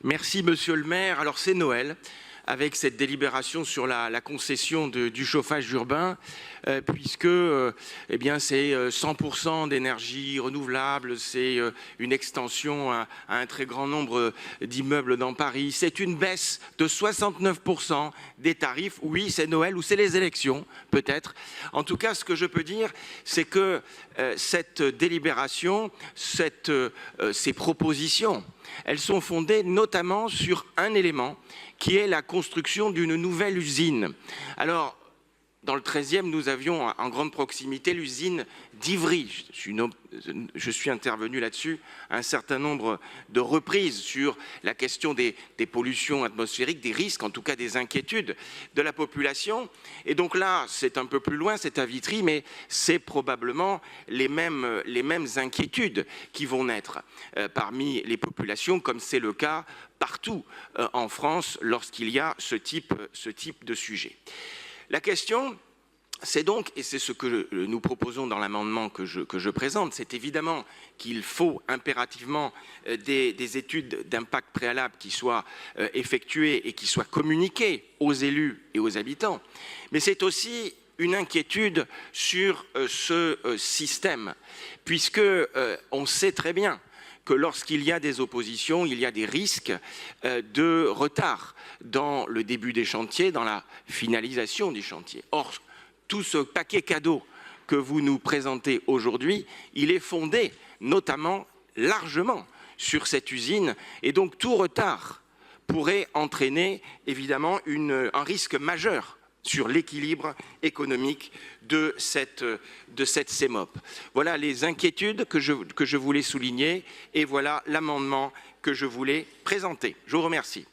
Merci Monsieur le maire. Alors c'est Noël avec cette délibération sur la concession du chauffage urbain, puisque eh bien, c'est 100% d'énergie renouvelable, c'est une extension à un très grand nombre d'immeubles dans Paris, c'est une baisse de 69% des tarifs. Oui, c'est Noël ou c'est les élections, peut-être. En tout cas, ce que je peux dire, c'est que cette délibération, ces propositions, elles sont fondées notamment sur un élément qui est la construction d'une nouvelle usine. Alors, dans le 13e, nous avions en grande proximité l'usine d'Ivry. Je suis intervenu là-dessus un certain nombre de reprises sur la question des pollutions atmosphériques, des risques, en tout cas des inquiétudes de la population. Et donc là, c'est un peu plus loin, c'est à Vitry, mais c'est probablement les mêmes inquiétudes qui vont naître parmi les populations, comme c'est le cas partout en France lorsqu'il y a ce type de sujet. La question, c'est donc, et c'est ce que nous proposons dans l'amendement que je présente, c'est évidemment qu'il faut impérativement des études d'impact préalables qui soient effectuées et qui soient communiquées aux élus et aux habitants, mais c'est aussi une inquiétude sur ce système, puisque on sait très bien que lorsqu'il y a des oppositions, il y a des risques de retard dans le début des chantiers, dans la finalisation des chantiers. Or, tout ce paquet cadeau que vous nous présentez aujourd'hui, il est fondé notamment largement sur cette usine, et donc tout retard pourrait entraîner évidemment un risque majeur sur l'équilibre économique de cette CEMOP. Voilà les inquiétudes que je voulais souligner et voilà l'amendement que je voulais présenter. Je vous remercie.